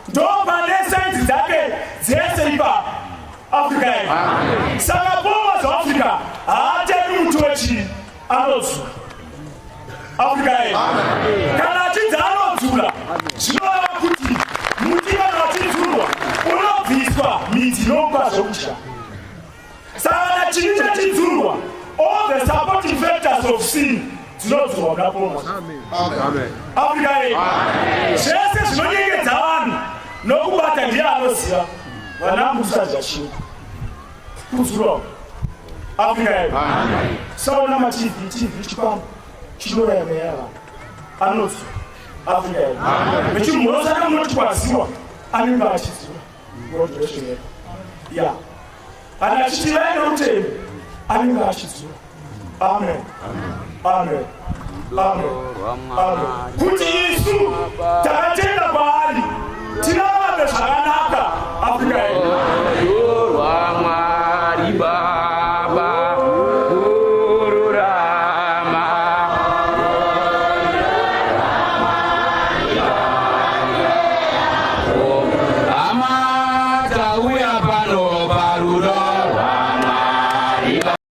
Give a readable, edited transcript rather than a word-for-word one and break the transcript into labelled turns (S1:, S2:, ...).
S1: ndoba nesenzi dzake dzese ipa Afrika yedu. Saka boma za Afrika haateni mtu wechi anodzula Afrika yedu. Kana achinzi anodzula zvinova kuti muti kana wachinzurwa unobviswa midzi inopa zvokudya. Saka chini chachinzurwa all the supporting factors of sin dzinodzurwa kuna boma. Afrika yedu. Zvese zvinonyengedza vanhu nokubata ndiye anoziva vanambusa zvachini kudzura Afrika yedu. Saona machivi chipano chinouraya mweya yavanhu anodzura Afrika yedu. Nechimhuro saka munoti kwaziwa anenge achidzura moderation yedu. Ya kana chitivai nokutembi anenge achidzura. Amen. Amen. Amen. Amen. Kuti isu takatenda